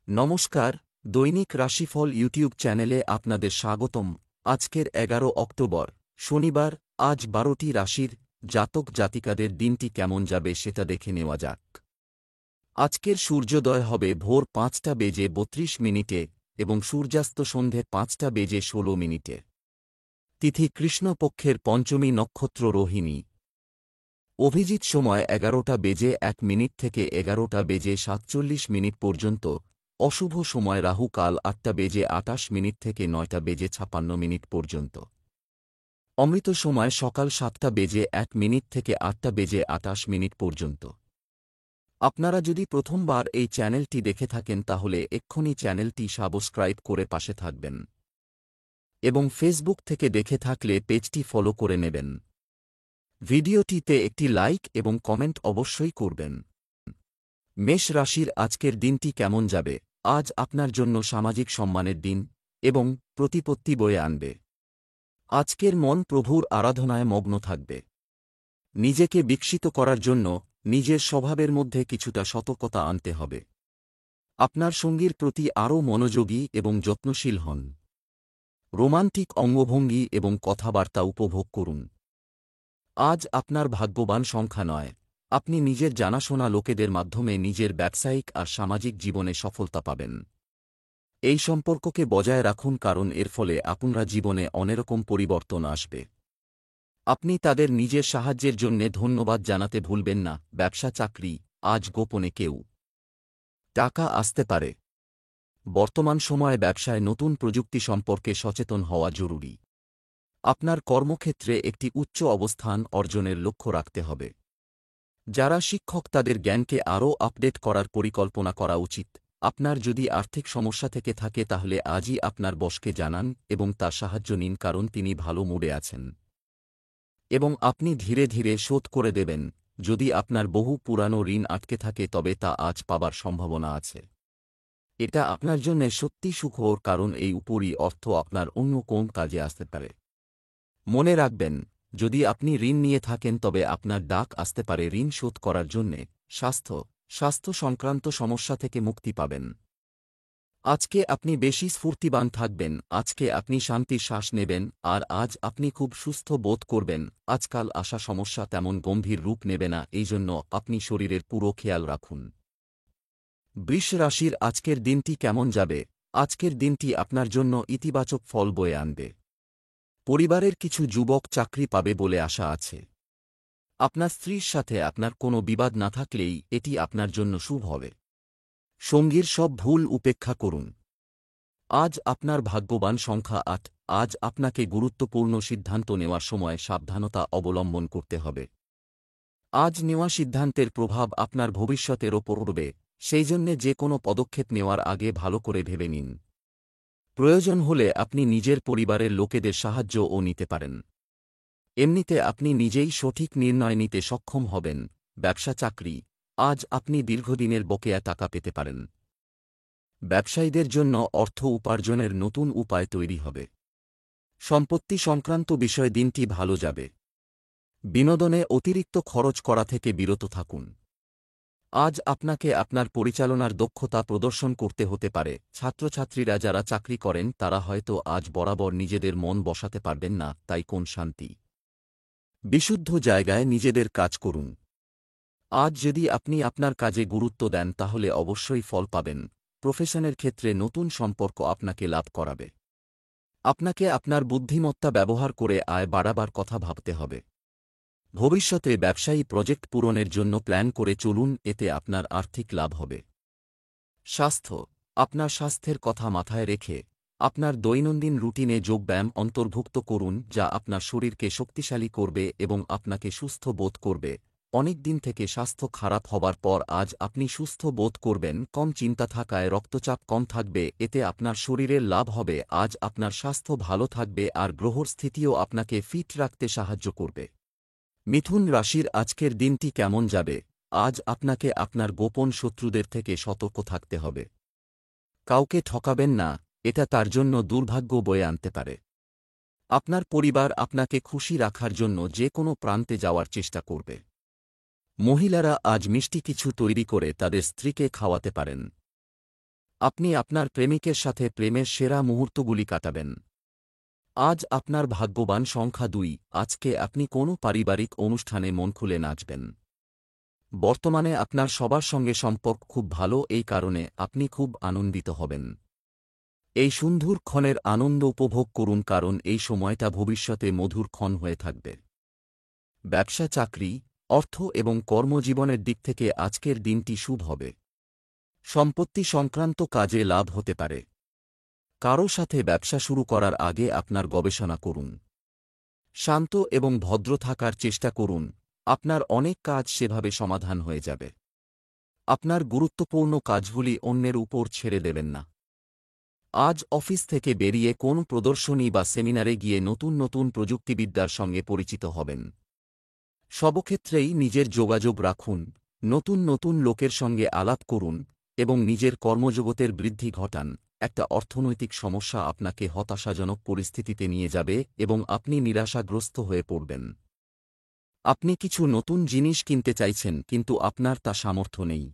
নমস্কার, দৈনিক রাশিফল ইউটিউব চ্যানেলে আপনাদের স্বাগতম। আজকের 11 অক্টোবর শনিবার। আজ 12টি রাশির জাতক জাতিকাদের দিনটি কেমন যাবে সেটা দেখে নেওয়া যাক। আজকের সূর্যোদয় হবে ভোর 5:32 এবং সূর্যাস্ত সন্ধে 5:16। তিথি কৃষ্ণপক্ষের পঞ্চমী, নক্ষত্র রোহিণী। অভিজিৎ সময় 11:01 থেকে 11:47 পর্যন্ত। অশুভ সময় রাহু কাল 8:28 থেকে 9:56 পর্যন্ত। অমৃত সময় সকাল 7:01 থেকে 8:28 পর্যন্ত। আপনারা যদি প্রথমবার এই চ্যানেলটি দেখে থাকেন তাহলে এক্ষুনি চ্যানেলটি সাবস্ক্রাইব করে পাশে থাকবেন এবং ফেসবুক থেকে দেখে থাকলে পেজটি ফলো করে নেবেন। ভিডিওটিতে একটি লাইক এবং কমেন্ট অবশ্যই করবেন। মেষ রাশির আজকের দিনটি কেমন যাবে? আজ আপনার জন্য সামাজিক সম্মানের দিন এবং প্রতিপত্তি বয়ে আনবে। আজকের মন প্রভুর আরাধনায় মগ্ন থাকবে। নিজেকে বিকশিত করার জন্য নিজের স্বভাবের মধ্যে কিছুটা সতর্কতা আনতে হবে। আপনার সঙ্গীর প্রতি আরও মনোযোগী এবং যত্নশীল হন। রোমান্টিক অঙ্গভঙ্গি এবং কথাবার্তা উপভোগ করুন। আজ আপনার ভাগ্যবান সংখ্যা নয়। আপনি নিজের জানাশোনা লোকেদের মাধ্যমে নিজের ব্যবসায়িক আর সামাজিক জীবনে সফলতা পাবেন। এই সম্পর্ককে বজায় রাখুন, কারণ এর ফলে আপনার জীবনে অনেকরকম পরিবর্তন আসবে। আপনি তাদের নিজের সাহায্যের জন্যে ধন্যবাদ জানাতে ভুলবেন না। ব্যবসা চাকরি, আজ গোপনে কেউ টাকা আসতে পারে। বর্তমান সময়ে ব্যবসায় নতুন প্রযুক্তি সম্পর্কে সচেতন হওয়া জরুরি। আপনার কর্মক্ষেত্রে একটি উচ্চ অবস্থান অর্জনের লক্ষ্য রাখতে হবে। যারা শিক্ষক তাদের জ্ঞানকে আরও আপডেট করার পরিকল্পনা করা উচিত। আপনার যদি আর্থিক সমস্যা থেকে থাকে তাহলে আজই আপনার বসকে জানান এবং তার সাহায্য নিন, কারণ তিনি ভালো মুডে আছেন এবং আপনি ধীরে ধীরে শোধ করে দেবেন। যদি আপনার বহু পুরানো ঋণ আটকে থাকে তবে তা আজ পাবার সম্ভাবনা আছে। এটা আপনার জন্য সত্যি সুখবর, কারণ এই উপরই অর্থ আপনার অন্য কোন কাজে আসতে পারে। মনে রাখবেন, যদি আপনি ঋণ নিয়ে থাকেন তবে আপনার ডাক আসতে পারে ঋণ শোধ করার জন্যে। স্বাস্থ্য সংক্রান্ত সমস্যা থেকে মুক্তি পাবেন। আজকে আপনি বেশি স্ফূর্তিবান থাকবেন। আজকে আপনি শান্তির শ্বাস নেবেন আর আজ আপনি খুব সুস্থ বোধ করবেন। আজকাল আসা সমস্যা তেমন গম্ভীর রূপ নেবে না, এই জন্য আপনি শরীরের পুরো খেয়াল রাখুন। বৃষ রাশির আজকের দিনটি কেমন যাবে? আজকের দিনটি আপনার জন্য ইতিবাচক ফল বয়ে আনবে। পরিবারের কিছু যুবক চাকরি পাবে বলে আশা আছে। আপনার স্ত্রীর সাথে আপনার কোনো বিবাদ না থাকলেই এটি আপনার জন্য শুভ হবে। সঙ্গীর সব ভুল উপেক্ষা করুন। আজ আপনার ভাগ্যবান সংখ্যা 8। আজ আপনাকে গুরুত্বপূর্ণ সিদ্ধান্ত নেওয়ার সময় সাবধানতা অবলম্বন করতে হবে। আজ নেওয়া সিদ্ধান্তের প্রভাব আপনার ভবিষ্যতের ওপর পড়বে, সেই জন্যে যে কোনো পদক্ষেপ নেওয়ার আগে ভালো করে ভেবে নিন। প্রয়োজন হলে আপনি নিজের পরিবারের লোকেদের সাহায্যও নিতে পারেন। এমনিতে আপনি নিজেই সঠিক নির্ণয় নিতে সক্ষম হবেন। ব্যবসা চাকরি, আজ আপনি দীর্ঘদিনের বকেয়া টাকা পেতে পারেন। ব্যবসায়ীদের জন্য অর্থ উপার্জনের নতুন উপায় তৈরি হবে। সম্পত্তি সংক্রান্ত বিষয়ে দিনটি ভালো যাবে। বিনোদনে অতিরিক্ত খরচ করা থেকে বিরত থাকুন। আজ আপনাকে আপনার পরিচালনার দক্ষতা প্রদর্শন করতে হতে পারে। ছাত্রছাত্রীরা যারা চাকরি করেন তারা হয়তো আজ বরাবর নিজেদের মন বসাতে পারবেন না, তাই কোন শান্তি বিশুদ্ধ জায়গায় নিজেদের কাজ করুন। আজ যদি আপনি আপনার কাজে গুরুত্ব দেন তাহলে অবশ্যই ফল পাবেন। প্রফেশনের ক্ষেত্রে নতুন সম্পর্ক আপনাকে লাভ করাবে। আপনাকে আপনার বুদ্ধিমত্তা ব্যবহার করে আয় বাড়াবার কথা ভাবতে হবে। ভবিষ্যতে ব্যবসায়ী প্রজেক্ট পূরণের জন্য প্ল্যান করে চলুন, এতে আপনার আর্থিক লাভ হবে। স্বাস্থ্য, আপনার স্বাস্থ্যের কথা মাথায় রেখে আপনার দৈনন্দিন রুটিনে যোগব্যায়াম অন্তর্ভুক্ত করুন, যা আপনার শরীরকে শক্তিশালী করবে এবং আপনাকে সুস্থ বোধ করবে। অনেক দিন থেকে স্বাস্থ্য খারাপ হবার পর আজ আপনি সুস্থ বোধ করবেন। কম চিন্তা থাকায় রক্তচাপ কম থাকবে, এতে আপনার শরীরের লাভ হবে। আজ আপনার স্বাস্থ্য ভালো থাকবে আর গ্রহর স্থিতিও আপনাকে ফিট রাখতে সাহায্য করবে। মিথুন রাশির আজকের দিনটি কেমন যাবে? আজ আপনাকে আপনার গোপন শত্রুদের থেকে সতর্ক থাকতে হবে। কাউকে ঠকাবেন না, এটা তার জন্য দুর্ভাগ্য বয়ে আনতে পারে। আপনার পরিবার আপনাকে খুশি রাখার জন্য যে কোনো প্রান্তে যাওয়ার চেষ্টা করবে। মহিলারা আজ মিষ্টি কিছু তৈরি করে তাদের স্ত্রীকে খাওয়াতে পারেন। আপনি আপনার প্রেমিকের সাথে প্রেমের সেরা মুহূর্তগুলি কাটাবেন। আজ আপনার ভাগ্যবান সংখ্যা 2। আজকে আপনি কোনো পারিবারিক অনুষ্ঠানে মন খুলে নাচবেন। বর্তমানে আপনার সবার সঙ্গে সম্পর্ক খুব ভালো, এই কারণে আপনি খুব আনন্দিত হবেন। এই সুন্দর ক্ষণের আনন্দ উপভোগ করুন, কারণ এই সময়টা ভবিষ্যতে মধুর ক্ষণ হয়ে থাকবে। ব্যবসা, চাকরি, অর্থ এবং কর্মজীবনের দিক থেকে আজকের দিনটি শুভ হবে। সম্পত্তি সংক্রান্ত কাজে লাভ হতে পারে। কারও সাথে ব্যবসা শুরু করার আগে আপনার গবেষণা করুন। শান্ত এবং ভদ্র থাকার চেষ্টা করুন, আপনার অনেক কাজ সেভাবে সমাধান হয়ে যাবে। আপনার গুরুত্বপূর্ণ কাজগুলি অন্যের উপর ছেড়ে দেবেন না। আজ অফিস থেকে বেরিয়ে কোন প্রদর্শনী বা সেমিনারে গিয়ে নতুন নতুন প্রযুক্তিবিদ্যার সঙ্গে পরিচিত হবেন। সবক্ষেত্রেই নিজের যোগাযোগ রাখুন, নতুন নতুন লোকের সঙ্গে আলাপ করুন এবং নিজের কর্মজগতের বৃদ্ধি ঘটান। একটা অর্থনৈতিক সমস্যা আপনাকে হতাশাজনক পরিস্থিতিতে নিয়ে যাবে এবং আপনি নিরাশাগ্রস্ত হয়ে পড়বেন। আপনি কিছু নতুন জিনিস কিনতে চাইছেন, কিন্তু আপনার তা সামর্থ্য নেই।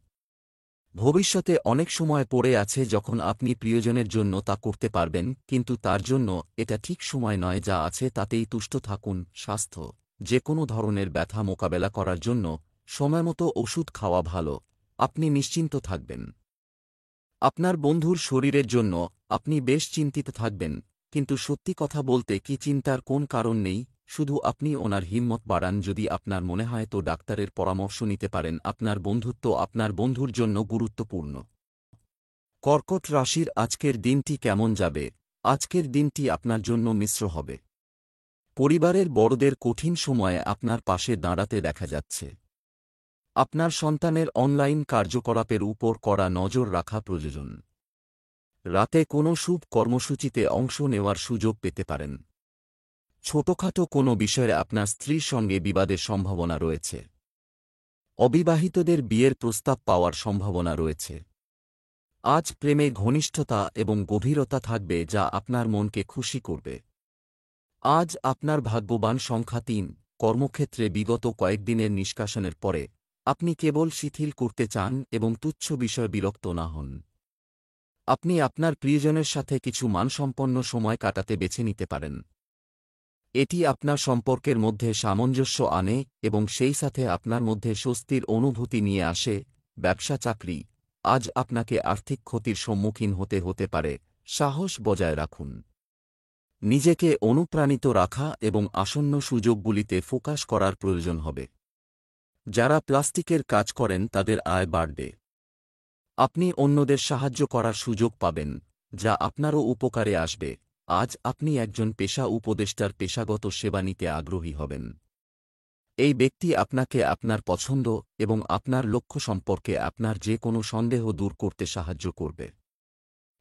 ভবিষ্যতে অনেক সময় পড়ে আছে যখন আপনি প্রিয়জনের জন্য তা করতে পারবেন, কিন্তু তার জন্য এটা ঠিক সময় নয়। যা আছে তাতেই তুষ্ট থাকুন। স্বাস্থ্য, যে কোনো ধরনের ব্যথা মোকাবেলা করার জন্য সময়মতো ওষুধ খাওয়া ভালো। আপনি নিশ্চিন্ত থাকবেন। আপনার বন্ধুর শরীরের জন্য আপনি বেশ চিন্তিত থাকবেন, কিন্তু সত্যি কথা বলতে কি চিন্তার কোন কারণ নেই, শুধু আপনি ওনার হিম্মত বাড়ান। যদি আপনার মনে হয় তো ডাক্তারের পরামর্শ নিতে পারেন। আপনার বন্ধুত্ব আপনার বন্ধুর জন্য গুরুত্বপূর্ণ। কর্কট রাশির আজকের দিনটি কেমন যাবে? আজকের দিনটি আপনার জন্য মিশ্র হবে। পরিবারের বড়দের কঠিন সময়ে আপনার পাশে দাঁড়াতে দেখা যাচ্ছে। আপনার সন্তানের অনলাইন কার্যকলাপের উপর কড়া নজর রাখা প্রয়োজন। রাতে কোনো শুভ কর্মসূচিতে অংশ নেওয়ার সুযোগ পেতে পারেন। ছোটখাটো কোনো বিষয়ে আপনার স্ত্রীর সঙ্গে বিবাদের সম্ভাবনা রয়েছে। অবিবাহিতদের বিয়ের প্রস্তাব পাওয়ার সম্ভাবনা রয়েছে। আজ প্রেমে ঘনিষ্ঠতা এবং গভীরতা থাকবে, যা আপনার মনকে খুশি করবে। আজ আপনার ভাগ্যবান সংখ্যা 3। কর্মক্ষেত্রে বিগত কয়েকদিনের নিষ্কাশনের পরে আপনি কেবল শিথিল করতে চান এবং তুচ্ছ বিষয়ে বিরক্ত না হন। আপনি আপনার প্রিয়জনের সাথে কিছু মানসম্পন্ন সময় কাটাতে বেছে নিতে পারেন। এটি আপনার সম্পর্কের মধ্যে সামঞ্জস্য আনে এবং সেই সাথে আপনার মধ্যে স্বস্তির অনুভূতি নিয়ে আসে। ব্যবসা, চাকরি, আজ আপনাকে আর্থিক ক্ষতির সম্মুখীন হতে পারে। সাহস বজায় রাখুন। নিজেকে অনুপ্রাণিত রাখা এবং আসন্ন সুযোগগুলিতে ফোকাস করার প্রয়োজন হবে। যারা প্লাস্টিকের কাজ করেন তাদের আয় বাড়বে। আপনি অন্যদের সাহায্য করার সুযোগ পাবেন, যা আপনারও উপকারে আসবে। আজ আপনি একজন পেশা উপদেষ্টার পেশাগত সেবা নিতে আগ্রহী হবেন। এই ব্যক্তি আপনাকে আপনার পছন্দ এবং আপনার লক্ষ্য সম্পর্কে আপনার যে কোনো সন্দেহ দূর করতে সাহায্য করবে।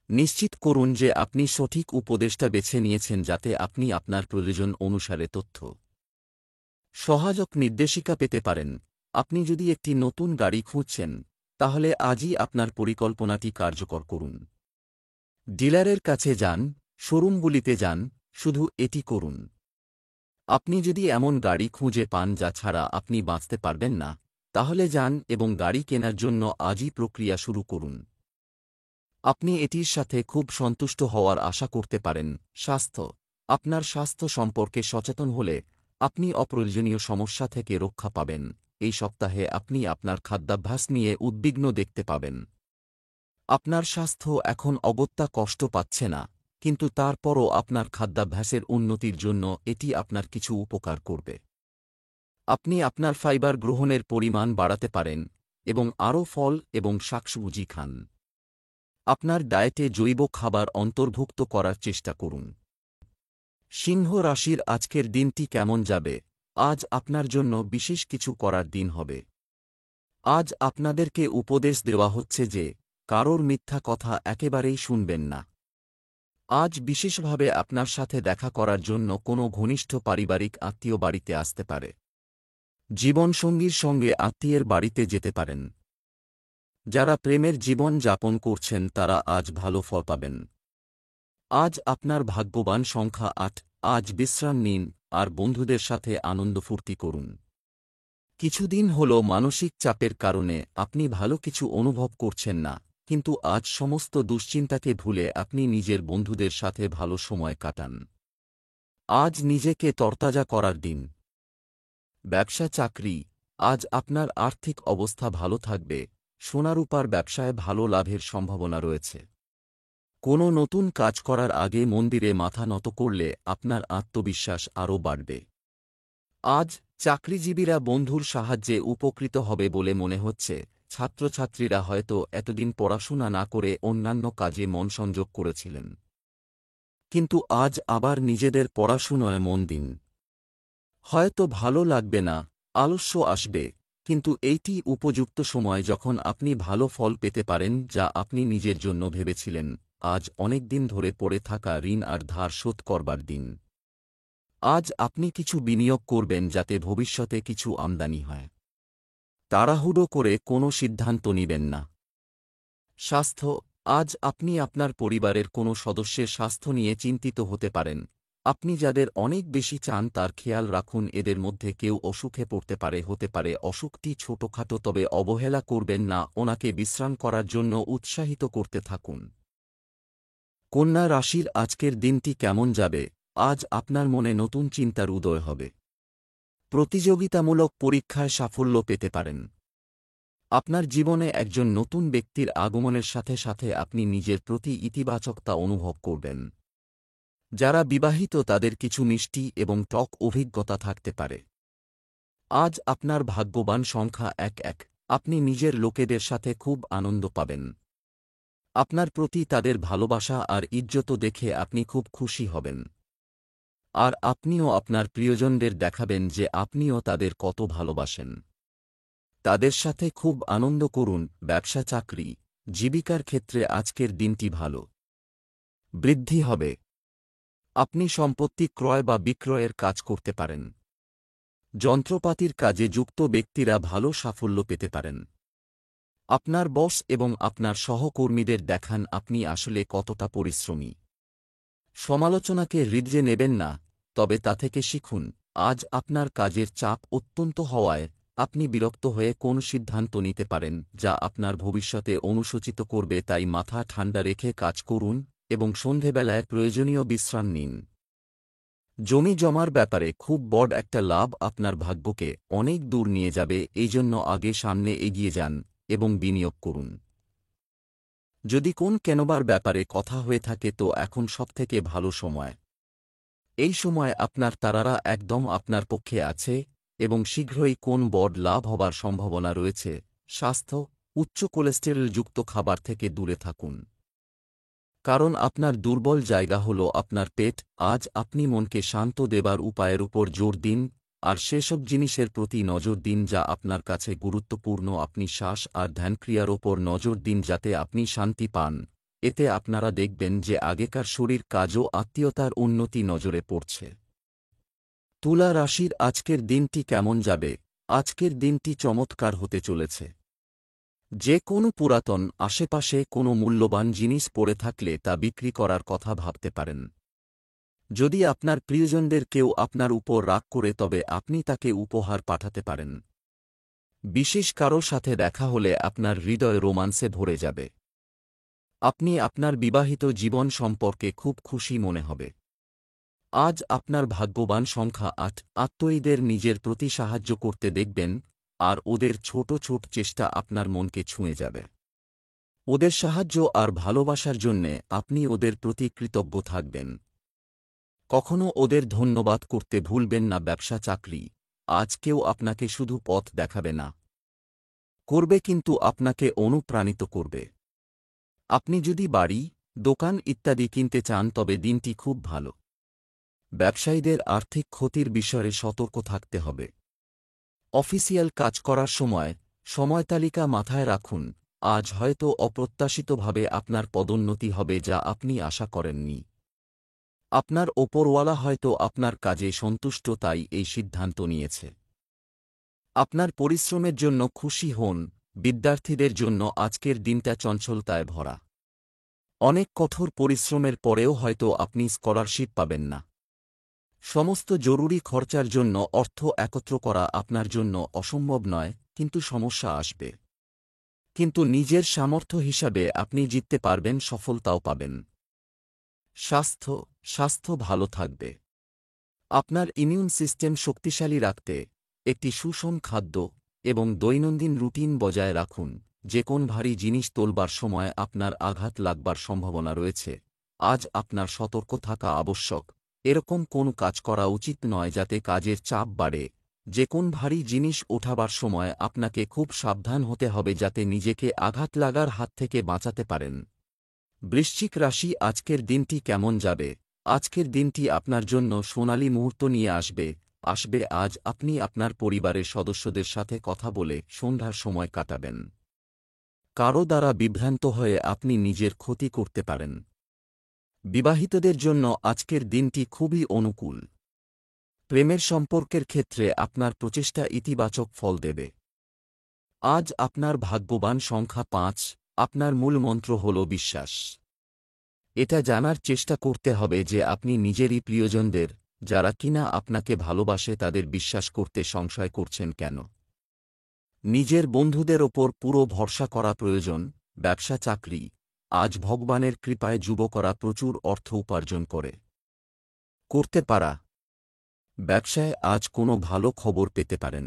নিশ্চিত করুন যে আপনি সঠিক উপদেষ্টা বেছে নিয়েছেন, যাতে আপনি আপনার প্রয়োজন অনুসারে তথ্য সহায়ক নির্দেশিকা পেতে পারেন। আপনি যদি একটি নতুন গাড়ি খুঁজছেন, তাহলে আজই আপনার পরিকল্পনাটি কার্যকর করুন। ডিলারের কাছে যান, শোরুমগুলিতে যান, শুধু এটি করুন। আপনি যদি এমন গাড়ি খুঁজে পান যা ছাড়া আপনি বাঁচতে পারবেন না, তাহলে যান এবং গাড়ি কেনার জন্য আজই প্রক্রিয়া শুরু করুন। আপনি এটির সাথে খুব সন্তুষ্ট হওয়ার আশা করতে পারেন। স্বাস্থ্য, আপনার স্বাস্থ্য সম্পর্কে সচেতন হলে আপনি অপ্রয়োজনীয় সমস্যা থেকে রক্ষা পাবেন। এই সপ্তাহে আপনি আপনার খাদ্যাভ্যাস নিয়ে উদ্বিগ্ন দেখতে পাবেন। আপনার স্বাস্থ্য এখন অগত্যা কষ্ট পাচ্ছে না, কিন্তু তারপরও আপনার খাদ্যাভ্যাসের উন্নতির জন্য এটি আপনার কিছু উপকার করবে। আপনি আপনার ফাইবার গ্রহণের পরিমাণ বাড়াতে পারেন এবং আরও ফল এবং শাকসবজি খান। আপনার ডায়েটে জৈব খাবার অন্তর্ভুক্ত করার চেষ্টা করুন। সিংহ রাশির আজকের দিনটি কেমন যাবে? আজ আপনার জন্য বিশেষ কিছু করার দিন হবে। আজ আপনাদেরকে উপদেশ দেওয়া হচ্ছে যে কারোর মিথ্যা কথা একেবারেই শুনবেন না। আজ বিশেষভাবে আপনার সাথে দেখা করার জন্য কোনো ঘনিষ্ঠ পারিবারিক আত্মীয় বাড়িতে আসতে পারে। জীবনসঙ্গীর সঙ্গে আত্মীয়ের বাড়িতে যেতে পারেন। যারা প্রেমের জীবন যাপন করছেন তারা আজ ভালো ফল পাবেন। আজ আপনার ভাগ্যবান সংখ্যা 8। আজ বিশ্রাম নিন আর বন্ধুদের সাথে আনন্দ ফুর্তি করুন। কিছুদিন হল মানসিক চাপের কারণে আপনি ভালো কিছু অনুভব করছেন না, কিন্তু আজ সমস্ত দুশ্চিন্তাকে ভুলে আপনি নিজের বন্ধুদের সাথে ভালো সময় কাটান। আজ নিজেকে তরতাজা করার দিন। ব্যবসা চাকরি, আজ আপনার আর্থিক অবস্থা ভালো থাকবে, সোনারূপার ব্যবসায় ভালো লাভের সম্ভাবনা রয়েছে। কোনো নতুন কাজ করার আগে মন্দিরে মাথা নত করলে আপনার আত্মবিশ্বাস আরও বাড়বে। আজ চাকরিজীবীরা বন্ধুর সাহায্যে উপকৃত হবে বলে মনে হচ্ছে। ছাত্রছাত্রীরা হয়তো এতদিন পড়াশোনা না করে অন্যান্য কাজে মন সংযোগ করেছিলেন, কিন্তু আজ আবার নিজেদের পড়াশোনায় মন দিন। হয়তো ভালো লাগবে না, আলস্য আসবে, কিন্তু এইটি উপযুক্ত সময় যখন আপনি ভালো ফল পেতে পারেন যা আপনি নিজের জন্য ভেবেছিলেন। আজ অনেক দিন ধরে পড়ে থাকা ঋণ আর ধার শোধ করবার দিন। আজ আপনি কিছু বিনিয়োগ করবেন যাতে ভবিষ্যতে কিছু আমদানি হয়। তাড়াহুড়ো করে কোনো সিদ্ধান্ত নিবেন না। স্বাস্থ্য, আজ আপনি আপনার পরিবারের কোনো সদস্যের স্বাস্থ্য নিয়ে চিন্তিত হতে পারেন। আপনি যাদের অনেক বেশি চান তার খেয়াল রাখুন। এদের মধ্যে কেউ অসুখে পড়তে পারে, হতে পারে অসুখটি ছোটখাটো, তবে অবহেলা করবেন না, ওনাকে বিশ্রাম করার জন্য উৎসাহিত করতে থাকুন। কন্যা রাশির আজকের দিনটি কেমন যাবে? আজ আপনার মনে নতুন চিন্তার উদয় হবে। প্রতিযোগিতামূলক পরীক্ষায় সাফল্য পেতে পারেন। আপনার জীবনে একজন নতুন ব্যক্তির আগমনের সাথে সাথে আপনি নিজের প্রতি ইতিবাচকতা অনুভব করবেন। যারা বিবাহিত তাদের কিছু মিষ্টি এবং টক অভিজ্ঞতা থাকতে পারে। আজ আপনার ভাগ্যবান সংখ্যা ১১। আপনি নিজের লোকেদের সাথে খুব আনন্দ পাবেন। আপনার প্রতি তাদের ভালোবাসা আর ইজ্জত দেখে আপনি খুব খুশি হবেন। আর আপনিও আপনার প্রিয়জনদের দেখাবেন যে আপনিও তাদের কত ভালোবাসেন। তাদের সাথে খুব আনন্দ করুন। ব্যবসা চাকরি, জীবিকার ক্ষেত্রে আজকের দিনটি ভালো। বৃদ্ধি হবে। আপনি সম্পত্তি ক্রয় বা বিক্রয়ের কাজ করতে পারেন। যন্ত্রপাতির কাজে যুক্ত ব্যক্তিরা ভালো সাফল্য পেতে পারেন। আপনার বস এবং আপনার সহকর্মীদের দেখান আপনি আসলে কতটা পরিশ্রমী। সমালোচনাকে হৃদয়ে নেবেন না, তবে তা থেকে শিখুন। আজ আপনার কাজের চাপ অত্যন্ত হওয়ায় আপনি বিরক্ত হয়ে কোন সিদ্ধান্ত নিতে পারেন যা আপনার ভবিষ্যতে অনুশোচিত করবে, তাই মাথা ঠান্ডা রেখে কাজ করুন এবং সন্ধেবেলায় প্রয়োজনীয় বিশ্রাম নিন। জমি জমার ব্যাপারে খুব বড় একটা লাভ আপনার ভাগ্যকে অনেক দূর নিয়ে যাবে, এই জন্য আগে সামনে এগিয়ে যান এবং বিনিয়োগ করুন। যদি কোন কেনবার ব্যাপারে কথা হয়ে থাকে তো এখন সবথেকে ভালো সময়। এই সময় আপনার তারারা একদম আপনার পক্ষে আছে এবং শীঘ্রই কোন বড় লাভ হবার সম্ভাবনা রয়েছে। স্বাস্থ্য, উচ্চ কোলেস্টেরলযুক্ত খাবার থেকে দূরে থাকুন, কারণ আপনার দুর্বল জায়গা হল আপনার পেট। আজ আপনি মনকে শান্ত দেবার উপায়ের উপর জোর দিন আর সেসব জিনিসের প্রতি নজর দিন যা আপনার কাছে গুরুত্বপূর্ণ। আপনি শ্বাস আর ধ্যানক্রিয়ার ওপর নজর দিন যাতে আপনি শান্তি পান। এতে আপনারা দেখবেন যে আগেকার শরীর কাজ ও আত্মীয়তার উন্নতি নজরে পড়ছে। তুলা রাশির আজকের দিনটি কেমন যাবে? আজকের দিনটি চমৎকার হতে চলেছে। যে কোনো পুরাতন আশেপাশে কোনো মূল্যবান জিনিস পড়ে থাকলে তা বিক্রি করার কথা ভাবতে পারেন। যদি আপনার প্রিয়জনদের কেউ আপনার উপর রাগ করে তবে আপনি তাকে উপহার পাঠাতে পারেন। বিশেষ কারো সাথে দেখা হলে আপনার হৃদয় রোমান্সে ভরে যাবে। আপনি আপনার বিবাহিত জীবন সম্পর্কে খুব খুশি মনে হবে। আজ আপনার ভাগ্যবান সংখ্যা ৮। আত্মীয়দের নিজের প্রতি সাহায্য করতে দেখবেন আর ওদের ছোট ছোট চেষ্টা আপনার মনকে ছুঁয়ে যাবে। ওদের সাহায্য আর ভালোবাসার জন্যে আপনি ওদের প্রতি কৃতজ্ঞ থাকবেন। কখনো ওদের ধন্যবাদ করতে ভুলবেন না। ব্যবসা চাকরি, আজ কেউ আপনাকে শুধু পথ দেখাবে না, করবে কিন্তু আপনাকে অনুপ্রাণিত করবে। আপনি যদি বাড়ি, দোকান ইত্যাদি কিনতে চান তবে দিনটি খুব ভালো। ব্যবসায়ীদের আর্থিক ক্ষতির বিষয়ে সতর্ক থাকতে হবে। অফিসিয়াল কাজ করার সময় সময়তালিকা মাথায় রাখুন। আজ হয়তো অপ্রত্যাশিতভাবে আপনার পদোন্নতি হবে যা আপনি আশা করেননি। আপনার ওপরওয়ালা হয়তো আপনার কাজে সন্তুষ্ট তাই এই সিদ্ধান্ত নিয়েছে। আপনার পরিশ্রমের জন্য খুশি হন। বিদ্যার্থীদের জন্য আজকের দিনটা চঞ্চলতায় ভরা। অনেক কঠোর পরিশ্রমের পরেও হয়তো আপনি স্কলারশিপ পাবেন না। সমস্ত জরুরি খরচার জন্য অর্থ একত্র করা আপনার জন্য অসম্ভব নয়, কিন্তু সমস্যা আসবে। কিন্তু নিজের সামর্থ্য হিসাবে আপনি জিততে পারবেন, সফলতাও পাবেন। স্বাস্থ্য ভালো থাকবে। আপনার ইমিউন সিস্টেম শক্তিশালী রাখতে একটি সুষম খাদ্য এবং দৈনন্দিন রুটিন বজায় রাখুন। যে কোন ভারী জিনিস তোলবার সময় আপনার আঘাত লাগবার সম্ভাবনা রয়েছে। আজ আপনার সতর্ক থাকা আবশ্যক। এরকম কোনো কাজ করা উচিত নয় যাতে কাজের চাপ বাড়ে। যে কোন ভারী জিনিস ওঠাবার সময় আপনাকে খুব সাবধান হতে হবে যাতে নিজেকে আঘাত লাগার হাত থেকে বাঁচাতে পারেন। বৃশ্চিক রাশি, আজকের দিনটি কেমন যাবে? আজকের দিনটি আপনার জন্য সোনালী মুহূর্ত নিয়ে আসবে। আজ আপনি আপনার পরিবারের সদস্যদের সাথে কথা বলে সন্ধ্যার সময় কাটাবেন। কারো দ্বারা বিভ্রান্ত হয়ে আপনি নিজের ক্ষতি করতে পারেন। বিবাহিতদের জন্য আজকের দিনটি খুবই অনুকূল। প্রেমের সম্পর্কের ক্ষেত্রে আপনার প্রচেষ্টা ইতিবাচক ফল দেবে। আজ আপনার ভাগ্যবান সংখ্যা ৫। আপনার মূল মন্ত্র হল বিশ্বাস। এটা জানার চেষ্টা করতে হবে যে আপনি নিজেরই প্রিয়জনদের, যারা কিনা আপনাকে ভালোবাসে, তাদের বিশ্বাস করতে সংশয় করছেন কেন। নিজের বন্ধুদের ওপর পুরো ভরসা করা প্রয়োজন। ব্যবসা চাকরি, আজ ভগবানের কৃপায় যুবকরা প্রচুর অর্থ উপার্জন করতে পারা। ব্যবসায় আজ কোনো ভালো খবর পেতে পারেন।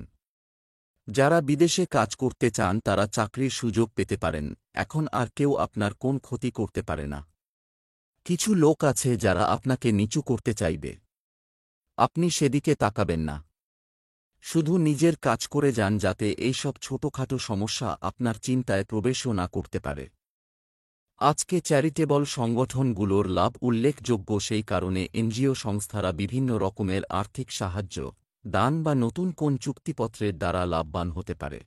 যারা বিদেশে কাজ করতে চান তারা চাকরির সুযোগ পেতে পারেন। এখন আর কেউ আপনার কোন ক্ষতি করতে পারে না। কিছু লোক আছে যারা আপনাকে নিচু করতে চাইবে। আপনি সেদিকে তাকাবেন না। শুধু নিজের কাজ করে যান যাতে এইসব ছোটখাটো সমস্যা আপনার চিন্তায় প্রবেশও না করতে পারে। আজকে চ্যারিটেবল সংগঠনগুলোর লাভ উল্লেখযোগ্য, সেই কারণে এনজিও সংস্থারা বিভিন্ন রকমের আর্থিক সাহায্য, দান বা নতুন কোন চুক্তিপত্রের দ্বারা লাভবান হতে পারে।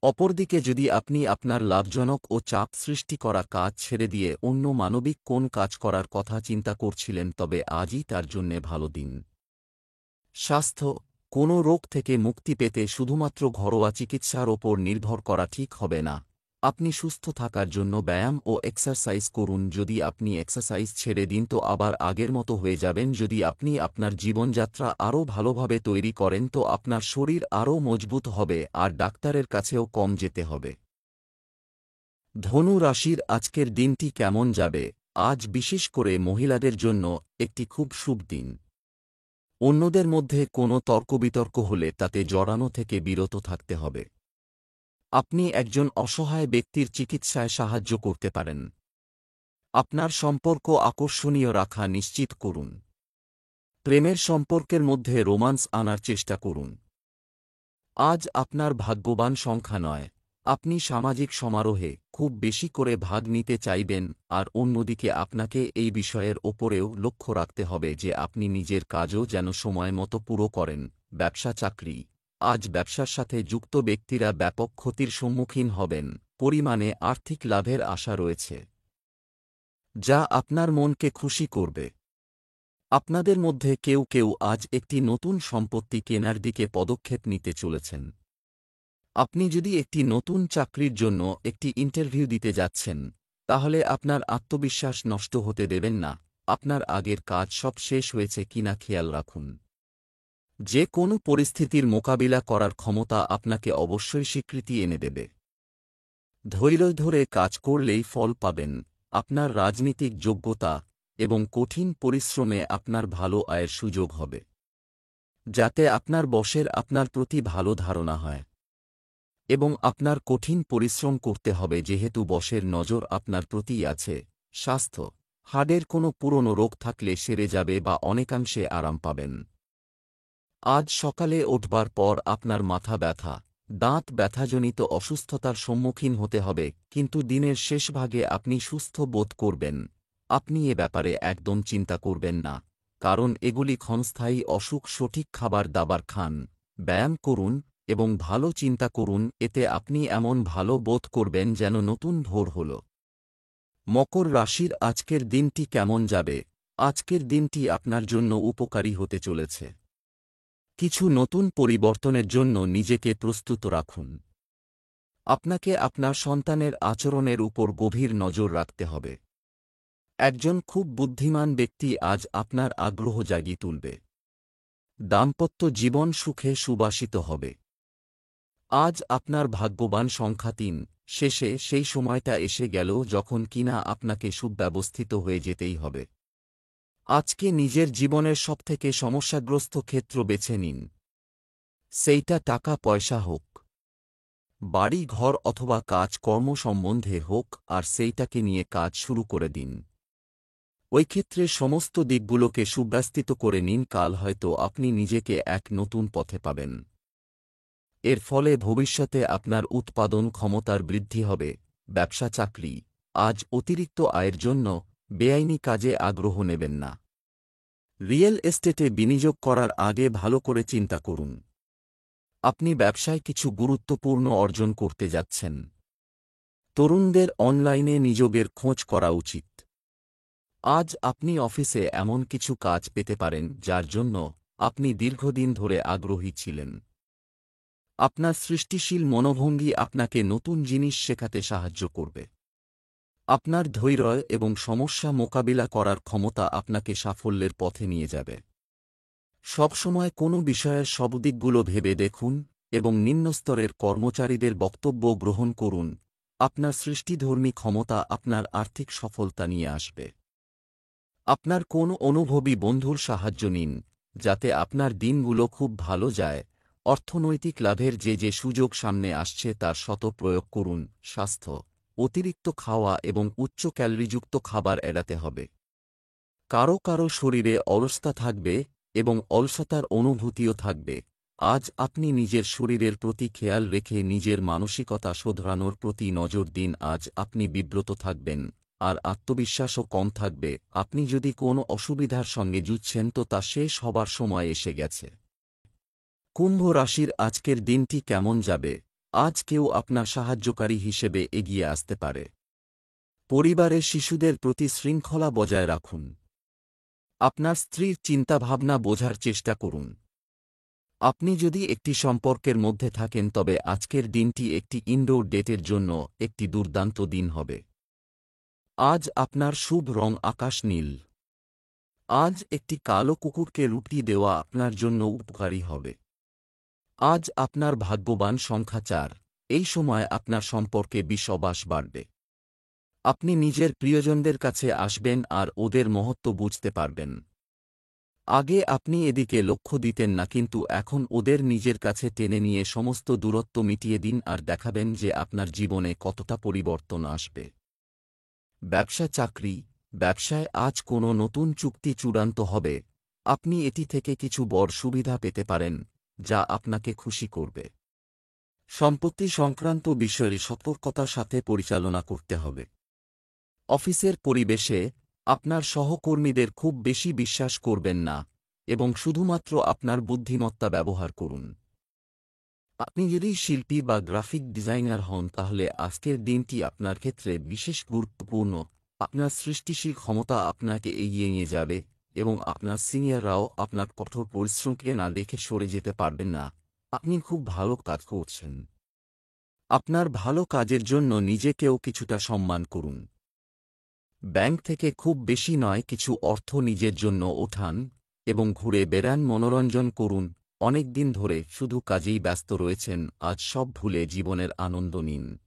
অপরদিকে যদি আপনি আপনার লাভজনক ও চাপ সৃষ্টি করা কাজ ছেড়ে দিয়ে অন্য মানবিক কোন কাজ করার কথা চিন্তা করছিলেন, তবে আজই তার জন্যে ভালো দিন। স্বাস্থ্য, কোনো রোগ থেকে মুক্তি পেতে শুধুমাত্র ঘরোয়া চিকিৎসার ওপর নির্ভর করা ঠিক হবে না। আপনি সুস্থ থাকার জন্য ব্যায়াম ও এক্সারসাইজ করুন। যদি আপনি এক্সারসাইজ ছেড়ে দিন তো আবার আগের মতো হয়ে যাবেন। যদি আপনি আপনার জীবনযাত্রা আরও ভালোভাবে তৈরি করেন তো আপনার শরীর আরও মজবুত হবে আর ডাক্তারের কাছেও কম যেতে হবে। ধনু রাশির আজকের দিনটি কেমন যাবে? আজ বিশেষ করে মহিলাদের জন্য একটি খুব শুভ দিন। অন্যদের মধ্যে কোনো তর্কবিতর্ক হলে তাতে জড়ানো থেকে বিরত থাকতে হবে। আপনি একজন অসহায় ব্যক্তির চিকিৎসায় সাহায্য করতে পারেন। আপনার সম্পর্ক আকর্ষণীয় রাখা নিশ্চিত করুন। প্রেমের সম্পর্কের মধ্যে রোমান্স আনার চেষ্টা করুন। আজ আপনার ভাগ্যবান সংখ্যা ৯। আপনি সামাজিক সমারোহে খুব বেশি করে ভাগ নিতে চাইবেন, আর অন্যদিকে আপনাকে এই বিষয়ের ওপরেও লক্ষ্য রাখতে হবে যে আপনি নিজের কাজও যেন সময় মতো পুরো করেন। ব্যবসা চাকরি, আজ ব্যবসার সাথে যুক্ত ব্যক্তিরা ব্যাপক ক্ষতির সম্মুখীন হবেন। পরিমাণে আর্থিক লাভের আশা রয়েছে, যা আপনার মনকে খুশি করবে। আপনাদের মধ্যে কেউ কেউ আজ একটি নতুন সম্পত্তি কেনার দিকে পদক্ষেপ নিতে চলেছেন। আপনি যদি একটি নতুন চাকরির জন্য একটি ইন্টারভিউ দিতে যাচ্ছেন, তাহলে আপনার আত্মবিশ্বাস নষ্ট হতে দেবেন না। আপনার আগের কাজ সব শেষ হয়েছে কিনা খেয়াল রাখুন। যে কোনো পরিস্থিতির মোকাবিলা করার ক্ষমতা আপনাকে অবশ্যই স্বীকৃতি এনে দেবে। ধৈর্য ধরে কাজ করলেই ফল পাবেন। আপনার রাজনীতিক যোগ্যতা এবং কঠিন পরিশ্রমে আপনার ভালো আয়ের সুযোগ হবে, যাতে আপনার বসের আপনার প্রতি ভালো ধারণা হয়। এবং আপনার কঠিন পরিশ্রম করতে হবে যেহেতু বসের নজর আপনার প্রতিই আছে। স্বাস্থ্য, হাড়ের কোনো পুরনো রোগ থাকলে সেরে যাবে বা অনেকাংশে আরাম পাবেন। আজ সকালে উঠবার পর আপনার মাথা ব্যথা, দাঁত ব্যথাজনিত অসুস্থতার সম্মুখীন হতে হবে, কিন্তু দিনের শেষভাগে আপনি সুস্থ বোধ করবেন। আপনি এ ব্যাপারে একদম চিন্তা করবেন না, কারণ এগুলি ক্ষণস্থায়ী অসুখ। সঠিক খাবার দাবার খান, ব্যায়াম করুন এবং ভালো চিন্তা করুন, এতে আপনি এমন ভালো বোধ করবেন যেন নতুন ভোর হল। মকর রাশির আজকের দিনটি কেমন যাবে? আজকের দিনটি আপনার জন্য উপকারী হতে চলেছে। কিছু নতুন পরিবর্তনের জন্য নিজেকে প্রস্তুত রাখুন। আপনাকে আপনার সন্তানের আচরণের উপর গভীর নজর রাখতে হবে। একজন খুব বুদ্ধিমান ব্যক্তি আজ আপনার আগ্রহ জাগিয়ে তুলবে। দাম্পত্য জীবন সুখে সুবাসিত হবে। আজ আপনার ভাগ্যবান সংখ্যা ৩। শেষে সেই সময়টা এসে গেল যখন কিনা আপনাকে সুব্যবস্থিত হয়ে যেতেই হবে। আজকে নিজের জীবনের সবথেকে সমস্যাগ্রস্ত ক্ষেত্র বেছে নিন। সেইটা টাকা পয়সা হোক, বাড়ি ঘর অথবা কাজ কর্ম সম্বন্ধে হোক, আর সেইটাকে নিয়ে কাজ শুরু করে দিন। ওই ক্ষেত্রে সমস্ত দিকগুলোকে সুব্যবস্থিত করে নিন। কাল হয়তো আপনি নিজেকে এক নতুন পথে পাবেন। এর ফলে ভবিষ্যতে আপনার উৎপাদন ক্ষমতার বৃদ্ধি হবে। ব্যবসা চাকরি, আজ অতিরিক্ত আয়ের জন্য বেআইনি কাজে আগ্রহ নেবেন না। রিয়েল এস্টেটে বিনিয়োগ করার আগে ভালো করে চিন্তা করুন। আপনি ব্যবসায় কিছু গুরুত্বপূর্ণ অর্জন করতে যাচ্ছেন। তরুণদের অনলাইনে নিয়োগের খোঁজ করা উচিত। আজ আপনি অফিসে এমন কিছু কাজ পেতে পারেন যার জন্য আপনি দীর্ঘদিন ধরে আগ্রহী ছিলেন। আপনার সৃষ্টিশীল মনোভঙ্গি আপনাকে নতুন জিনিস শেখাতে সাহায্য করবে। আপনার ধৈর্য এবং সমস্যা মোকাবিলা করার ক্ষমতা আপনাকে সাফল্যের পথে নিয়ে যাবে। সবসময় কোনো বিষয়ের সব দিকগুলো ভেবে দেখুন এবং নিম্নস্তরের কর্মচারীদের বক্তব্য গ্রহণ করুন। আপনার সৃষ্টিধর্মী ক্ষমতা আপনার আর্থিক সফলতা নিয়ে আসবে। আপনার কোনো অনুভবী বন্ধুর সাহায্য নিন, যাতে আপনার দিনগুলো খুব ভালো যায়। অর্থনৈতিক লাভের যে সুযোগ সামনে আসছে তার শত প্রয়োগ করুন। স্বাস্থ্য, অতিরিক্ত খাওয়া এবং উচ্চ ক্যালোরিযুক্ত খাবার এড়াতে হবে। কারো কারো শরীরে অলসতা থাকবে এবং অলসতার অনুভূতিও থাকবে। আজ আপনি নিজের শরীরের প্রতি খেয়াল রেখে নিজের মানসিকতা শোধরানোর প্রতি নজর দিন। আজ আপনি বিব্রত থাকবেন আর আত্মবিশ্বাসও কম থাকবে। আপনি যদি কোনো অসুবিধার সঙ্গে যুঝছেন তো তা শেষ হবার সময় এসে গেছে। কুম্ভ রাশির আজকের দিনটি কেমন যাবে? আজ কেউ আপনার সাহায্যকারী হিসেবে এগিয়ে আসতে পারে। পরিবারের শিশুদের প্রতি শৃঙ্খলা বজায় রাখুন। আপনার স্ত্রীর চিন্তাভাবনা বোঝার চেষ্টা করুন। আপনি যদি একটি সম্পর্কের মধ্যে থাকেন তবে আজকের দিনটি একটি ইনডোর ডেটের জন্য একটি দুর্দান্ত দিন হবে। আজ আপনার শুভ রং আকাশ নীল। আজ একটি কালো কুকুরকে রুটি দেওয়া আপনার জন্য উপকারী হবে। আজ আপনার ভাগ্যবান সংখ্যা ৪। এই সময় আপনার সম্পর্কে বিশ্বাস বাড়বে। আপনি নিজের প্রিয়জনদের কাছে আসবেন আর ওদের মহত্ব বুঝতে পারবেন। আগে আপনি এদিকে লক্ষ্য দিতেন না, কিন্তু এখন ওদের নিজের কাছে টেনে নিয়ে সমস্ত দূরত্ব মিটিয়ে দিন আর দেখাবেন যে আপনার জীবনে কতটা পরিবর্তন আসবে। ব্যবসা চাকরি, ব্যবসায় আজ কোনো নতুন চুক্তি চূড়ান্ত হবে। আপনি এটি থেকে কিছু বড় সুবিধা পেতে পারেন, যা আপনাকে খুশি করবে। সম্পত্তি সংক্রান্ত বিষয়ে সতর্কতার সাথে পরিচালনা করতে হবে। অফিসের পরিবেশে আপনার সহকর্মীদের খুব বেশি বিশ্বাস করবেন না এবং শুধুমাত্র আপনার বুদ্ধিমত্তা ব্যবহার করুন। আপনি যদি শিল্পী বা গ্রাফিক ডিজাইনার হন তাহলে আজকের দিনটি আপনার ক্ষেত্রে বিশেষ গুরুত্বপূর্ণ। আপনার সৃষ্টিশীল ক্ষমতা আপনাকে এগিয়ে নিয়ে যাবে এবং আপনার সিনিয়ররাও আপনার কঠোর পরিশ্রমকে না দেখে সরে যেতে পারবেন না। আপনি খুব ভালো কাজ করছেন। আপনার ভালো কাজের জন্য নিজেকেও কিছুটা সম্মান করুন। ব্যাংক থেকে খুব বেশি নয় কিছু অর্থ নিজের জন্য ওঠান এবং ঘুরে বেড়ান, মনোরঞ্জন করুন। অনেক দিন ধরে শুধু কাজেই ব্যস্ত রয়েছেন, আজ সব ভুলে জীবনের আনন্দ নিন।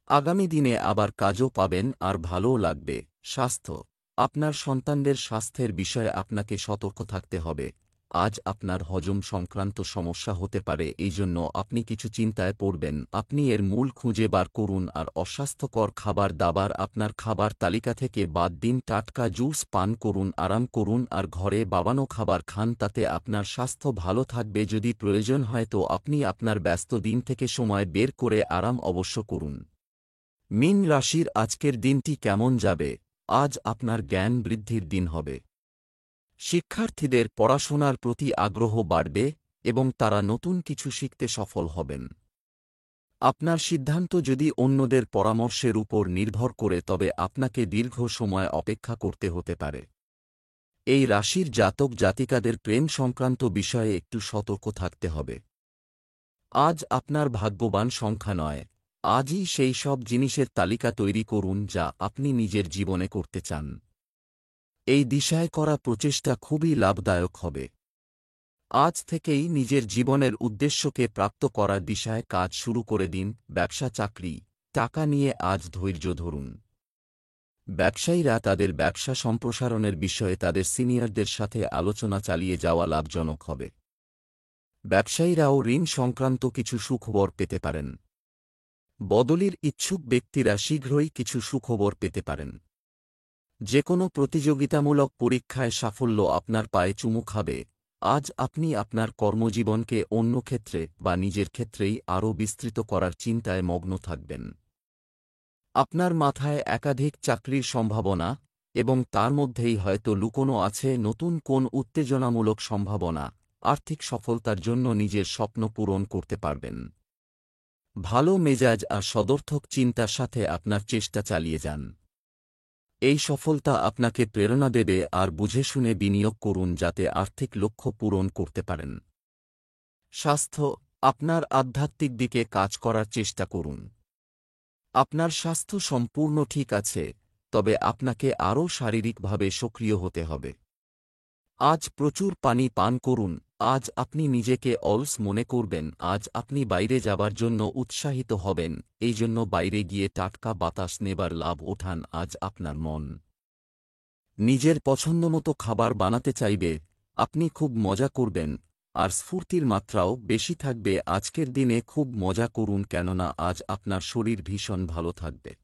আগামী দিনে আবার কাজও পাবেন আর ভালোও লাগবে। স্বাস্থ্য, আপনার সন্তানদের স্বাস্থ্যের বিষয়ে আপনাকে সতর্ক থাকতে হবে। আজ আপনার হজম সংক্রান্ত সমস্যা হতে পারে, এই জন্য আপনি কিছু চিন্তায় পড়বেন। আপনি এর মূল খুঁজে বার করুন আর অস্বাস্থ্যকর খাবার দাবার আপনার খাবার তালিকা থেকে বাদ দিন। টাটকা জুস পান করুন, আরাম করুন আর ঘরে বানানো খাবার খান, তাতে আপনার স্বাস্থ্য ভালো থাকবে। যদি প্রয়োজন হয় তো আপনি আপনার ব্যস্ত দিন থেকে সময় বের করে আরাম অবশ্য করুন। মীন রাশির আজকের দিনটি কেমন যাবে? আজ আপনার জ্ঞান বৃদ্ধির দিন হবে। শিক্ষার্থীদের পড়াশোনার প্রতি আগ্রহ বাড়বে এবং তারা নতুন কিছু শিখতে সফল হবেন। আপনার সিদ্ধান্ত যদি অন্যদের পরামর্শের উপর নির্ভর করে তবে আপনাকে দীর্ঘ সময় অপেক্ষা করতে হতে পারে। এই রাশির জাতক জাতিকাদের প্রেম সংক্রান্ত বিষয়ে একটু সতর্ক থাকতে হবে। আজ আপনার ভাগ্যবান সংখ্যা নয়। আজই সেই সব জিনিসের তালিকা তৈরি করুন যা আপনি নিজের জীবনে করতে চান। এই দিশায় করা প্রচেষ্টা খুবই লাভদায়ক হবে। আজ থেকেই নিজের জীবনের উদ্দেশ্যকে প্রাপ্ত করার দিশায় কাজ শুরু করে দিন। ব্যবসা চাকরি টাকা নিয়ে আজ ধৈর্য ধরুন। ব্যবসায়ীরা তাদের ব্যবসা সম্প্রসারণের বিষয়ে তাদের সিনিয়রদের সাথে আলোচনা চালিয়ে যাওয়া লাভজনক হবে। ব্যবসায়ীরাও ঋণ সংক্রান্ত কিছু সুখবর পেতে পারেন। বদলির ইচ্ছুক ব্যক্তিরা শীঘ্রই কিছু সুখবর পেতে পারেন। যে কোনো প্রতিযোগিতামূলক পরীক্ষায় সাফল্য আপনার পায়ে চুমু খাবে। আজ আপনি আপনার কর্মজীবনকে অন্য ক্ষেত্রে বা নিজের ক্ষেত্রেই আরও বিস্তৃত করার চিন্তায় মগ্ন থাকবেন। আপনার মাথায় একাধিক চাকরির সম্ভাবনা, এবং তার মধ্যেই হয়তো লুকোনো আছে নতুন কোন উত্তেজনামূলক সম্ভাবনা। আর্থিক সফলতার জন্য নিজের স্বপ্ন পূরণ করতে পারবেন। ভালো মেজাজ আর সদর্থক চিন্তার সাথে আপনার চেষ্টা চালিয়ে যান। এই সফলতা আপনাকে প্রেরণা দেবে, আর বুঝে শুনে বিনিয়োগ করুন যাতে আর্থিক লক্ষ্য পূরণ করতে পারেন। স্বাস্থ্য আপনার আধ্যাত্মিক দিকে কাজ করার চেষ্টা করুন। আপনার স্বাস্থ্য সম্পূর্ণ ঠিক আছে, তবে আপনাকে আরও শারীরিকভাবে সক্রিয় হতে হবে। আজ প্রচুর পানি পান করুন। আজ আপনি নিজেকে অলস মনে করবেন। আজ আপনি বাইরে যাবার জন্য উৎসাহিত হবেন, এই জন্য বাইরে গিয়ে টাটকা বাতাস নেবার লাভ ওঠান। আজ আপনার মন নিজের পছন্দমতো খাবার বানাতে চাইবে। আপনি খুব মজা করবেন, আর স্ফূর্তির মাত্রাও বেশি থাকবে। আজকের দিনে খুব মজা করুন, কেননা আজ আপনার শরীর ভীষণ ভালো থাকবে।